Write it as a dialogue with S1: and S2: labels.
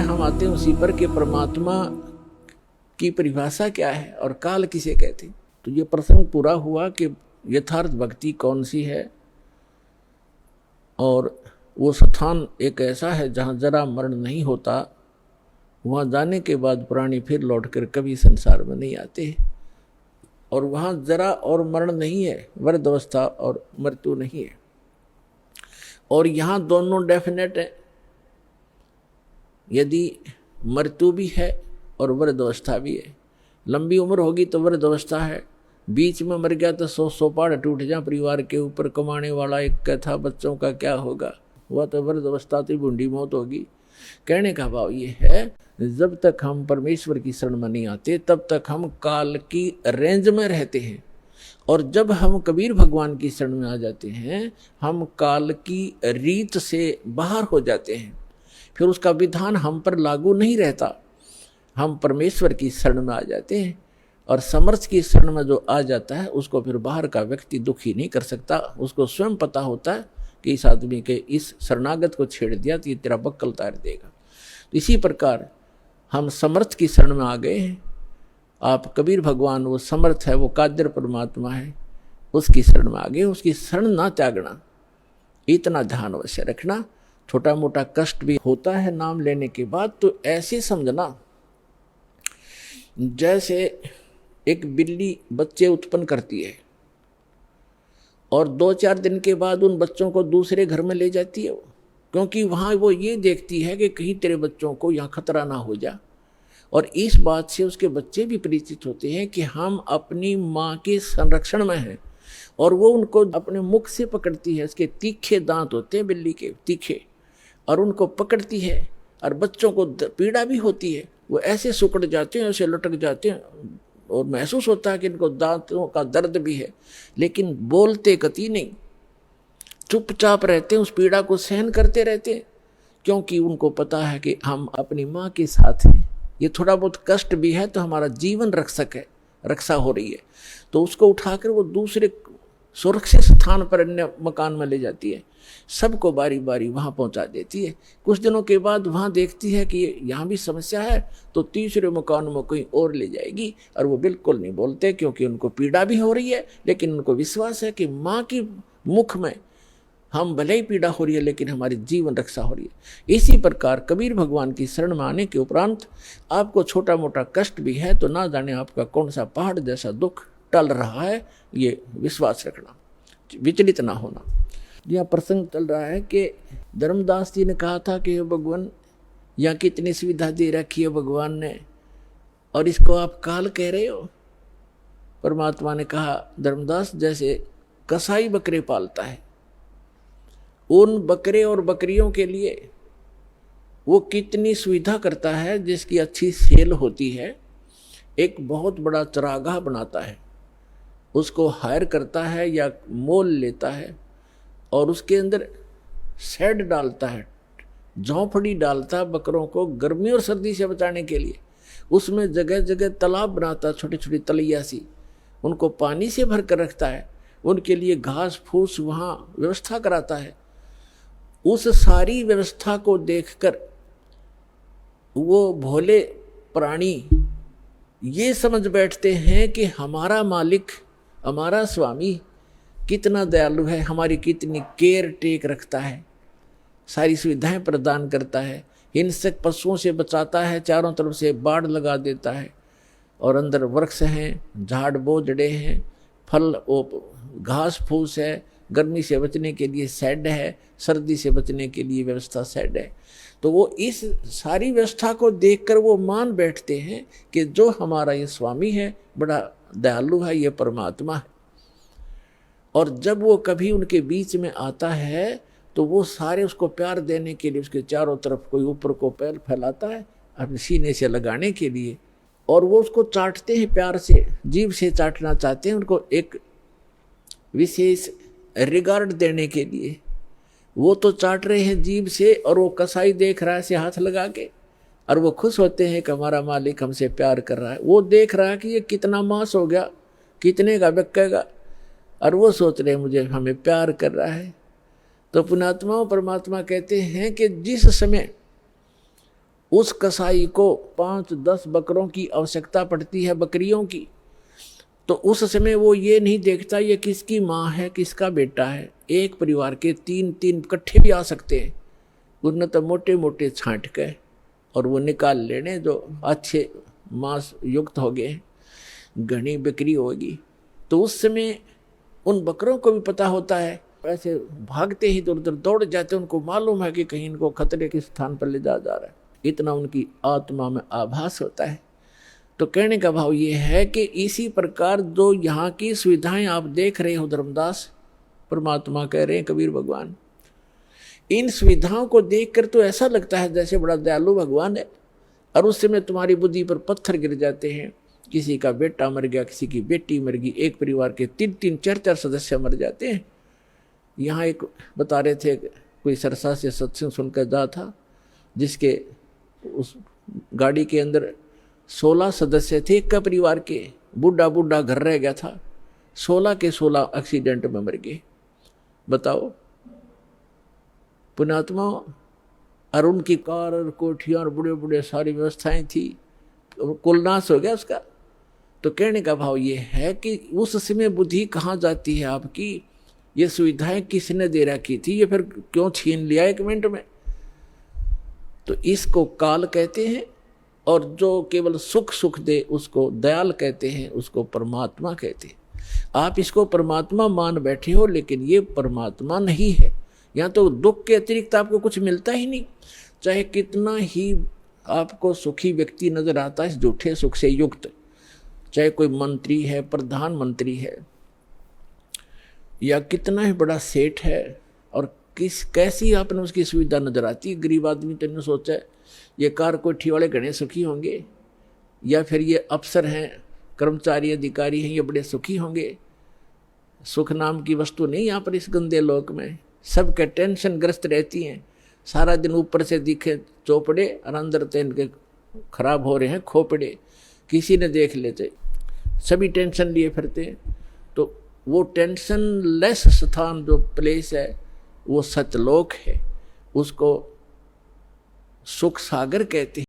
S1: हम आते हैं उसी पर कि परमात्मा की परिभाषा क्या है और काल किसे कहते हैं। तो ये प्रसंग पूरा हुआ कि यथार्थ भक्ति कौन सी है, और वो स्थान एक ऐसा है जहाँ जरा मरण नहीं होता। वहाँ जाने के बाद प्राणी फिर लौटकर कभी संसार में नहीं आते, और वहाँ जरा और मरण नहीं है, वृद्धावस्था और मृत्यु नहीं है। और यहाँ दोनों डेफिनेट है। यदि मृत्यु भी है और वृद्धावस्था भी है, लंबी उम्र होगी तो वृद्धावस्था है, बीच में मर गया तो 100 पहाड़ टूट जाए परिवार के ऊपर, कमाने वाला एक था, बच्चों का क्या होगा, वह तो वृद्धावस्था तो बूढ़ी मौत होगी। कहने का भाव ये है, जब तक हम परमेश्वर की शरण में नहीं आते तब तक हम काल की रेंज में रहते हैं, और जब हम कबीर भगवान की शरण में आ जाते हैं हम काल की रीत से बाहर हो जाते हैं। फिर उसका विधान हम पर लागू नहीं रहता, हम परमेश्वर की शरण में आ जाते हैं। और समर्थ की शरण में जो आ जाता है उसको फिर बाहर का व्यक्ति दुखी नहीं कर सकता। उसको स्वयं पता होता है कि इस आदमी के इस शरणागत को छेड़ दिया तो ये तेरा बक्कल तार देगा। तो इसी प्रकार हम समर्थ की शरण में आ गए हैं। आप कबीर भगवान वो समर्थ है, वो कादर परमात्मा है, उसकी शरण में आ गए। उसकी शरण ना त्यागना, इतना ध्यान अवश्य रखना। छोटा मोटा कष्ट भी होता है नाम लेने के बाद, तो ऐसे समझना जैसे एक बिल्ली बच्चे उत्पन्न करती है और 2-4 दिन के बाद उन बच्चों को दूसरे घर में ले जाती है, क्योंकि वहाँ वो ये देखती है कि कहीं तेरे बच्चों को यहाँ खतरा ना हो जा। और इस बात से उसके बच्चे भी परिचित होते हैं कि हम अपनी माँ के संरक्षण में हैं, और वो उनको अपने मुख से पकड़ती है। उसके तीखे दांत होते हैं बिल्ली के, तीखे, और उनको पकड़ती है। और बच्चों को पीड़ा भी होती है, वो ऐसे सुकड़ जाते हैं, ऐसे लटक जाते हैं, और महसूस होता है कि इनको दांतों का दर्द भी है, लेकिन बोलते कति नहीं, चुपचाप रहते हैं, उस पीड़ा को सहन करते रहते हैं, क्योंकि उनको पता है कि हम अपनी माँ के साथ हैं। ये थोड़ा बहुत कष्ट भी है तो हमारा जीवन रक्षक है, रक्षा हो रही है। तो उसको उठाकर वो दूसरे सुरक्षित स्थान पर अन्य मकान में ले जाती है, सबको बारी बारी वहाँ पहुँचा देती है। कुछ दिनों के बाद वहाँ देखती है कि यहाँ भी समस्या है, तो तीसरे मकान में कहीं और ले जाएगी। और वो बिल्कुल नहीं बोलते, क्योंकि उनको पीड़ा भी हो रही है, लेकिन उनको विश्वास है कि माँ की मुख में हम भले ही पीड़ा हो रही है लेकिन हमारी जीवन रक्षा हो रही है। इसी प्रकार कबीर भगवान की शरण में आने के उपरांत आपको छोटा मोटा कष्ट भी है तो ना जाने आपका कौन सा पहाड़ जैसा दुख टल रहा है, ये विश्वास रखना, विचलित ना होना। यहाँ प्रसंग चल रहा है कि धर्मदास जी ने कहा था कि भगवान यहाँ कितनी सुविधा दे रखी है भगवान ने, और इसको आप काल कह रहे हो। परमात्मा ने कहा, धर्मदास जैसे कसाई बकरे पालता है, उन बकरे और बकरियों के लिए वो कितनी सुविधा करता है, जिसकी अच्छी सेल होती है। एक बहुत बड़ा चरागाह बनाता है, उसको हायर करता है या मोल लेता है, और उसके अंदर शेड डालता है, झोंपड़ी डालता है बकरों को गर्मी और सर्दी से बचाने के लिए। उसमें जगह जगह तालाब बनाता है, छोटी छोटी तलैया सी, उनको पानी से भर कर रखता है, उनके लिए घास फूस वहाँ व्यवस्था कराता है। उस सारी व्यवस्था को देखकर वो भोले प्राणी ये समझ बैठते हैं कि हमारा मालिक, हमारा स्वामी कितना दयालु है, हमारी कितनी केयर टेक रखता है, सारी सुविधाएं प्रदान करता है, हिंसक पशुओं से बचाता है, चारों तरफ से बाड़ लगा देता है, और अंदर वृक्ष हैं, झाड़ बोझड़े हैं, फल घास फूस है, गर्मी से बचने के लिए शेड है, सर्दी से बचने के लिए व्यवस्था शेड है। तो वो इस सारी व्यवस्था को देखकर वो मान बैठते हैं कि जो हमारा ये स्वामी है बड़ा दयालु है, ये परमात्मा है। और जब वो कभी उनके बीच में आता है तो वो सारे उसको प्यार देने के लिए उसके चारों तरफ कोई ऊपर को पैर फैलाता है अपने सीने से लगाने के लिए, और वो उसको चाटते हैं प्यार से, जीभ से चाटना चाहते हैं उनको एक विशेष रिगार्ड देने के लिए। वो तो चाट रहे हैं जीभ से, और वो कसाई देख रहा है से हाथ लगा के, और वो खुश होते हैं कि हमारा मालिक हमसे प्यार कर रहा है। वो देख रहा है कि ये कितना मांस हो गया, कितने का बिकेगा, और वो सोच रहे हैं मुझे हमें प्यार कर रहा है। तो पुण्यात्मा परमात्मा कहते हैं कि जिस समय उस कसाई को 5-10 बकरों की आवश्यकता पड़ती है, बकरियों की। तो उस समय वो ये नहीं देखता ये किसकी माँ है, किसका बेटा है। एक परिवार के 3-3 इकट्ठे भी आ सकते हैं। उन्हें तो मोटे मोटे छांट के और वो निकाल लेने जो अच्छे मांस युक्त हो गए, घनी बिक्री होगी। तो उस समय उन बकरों को भी पता होता है, ऐसे भागते ही इधर उधर दौड़ जाते, उनको मालूम है कि कहीं इनको खतरे के स्थान पर ले जा रहा है। इतना उनकी आत्मा में आभास होता है। तो कहने का भाव ये है कि इसी प्रकार जो यहाँ की सुविधाएं आप देख रहे हो, धर्मदास परमात्मा कह रहे हैं, कबीर भगवान, इन सुविधाओं को देखकर तो ऐसा लगता है जैसे बड़ा दयालु भगवान है, और उस समय तुम्हारी बुद्धि पर पत्थर गिर जाते हैं। किसी का बेटा मर गया, किसी की बेटी मर गई, एक परिवार के 3-3, 4-4 सदस्य मर जाते हैं। यहाँ एक बता रहे थे, कोई सरसा से सत्संग सुनकर जा था, जिसके उस गाड़ी के अंदर 16 सदस्य थे एक का परिवार के, बूढ़ा बूढ़ा घर रह गया था, 16 के 16 एक्सीडेंट में मर गए। बताओ पुण्यात्मा। और उनकी कार और कोठियाँ और बड़े बड़े सारी व्यवस्थाएं थी, कुल नाश हो गया उसका। तो कहने का भाव ये है कि उस समय बुद्धि कहाँ जाती है आपकी, ये सुविधाएं किसने दे रखी थी, ये फिर क्यों छीन लिया 1 मिनट में। तो इसको काल कहते हैं, और जो केवल सुख सुख दे उसको दयाल कहते हैं, उसको परमात्मा कहते हैं। आप इसको परमात्मा मान बैठे हो, लेकिन ये परमात्मा नहीं है। यहाँ तो दुख के अतिरिक्त आपको कुछ मिलता ही नहीं। चाहे कितना ही आपको सुखी व्यक्ति नजर आता है झूठे सुख से युक्त, चाहे कोई मंत्री है, प्रधानमंत्री है, या कितना ही बड़ा सेठ है, और कैसी आपने उसकी सुविधा नजर आती है। गरीब आदमी तो सोचा है ये कार कोठी वाले घने सुखी होंगे, या फिर ये अफसर हैं, कर्मचारी अधिकारी हैं, ये बड़े सुखी होंगे। सुख नाम की वस्तु नहीं यहाँ पर इस गंदे लोक में। सबके टेंशन ग्रस्त रहती हैं, सारा दिन ऊपर से दिखे चौपड़े और अंदर तो इनके खराब हो रहे हैं खोपड़े, किसी ने देख लेते, सभी टेंशन लिए फिरते। तो वो टेंशन लेस स्थान जो प्लेस है वो सतलोक है, उसको सुख सागर कहते हैं।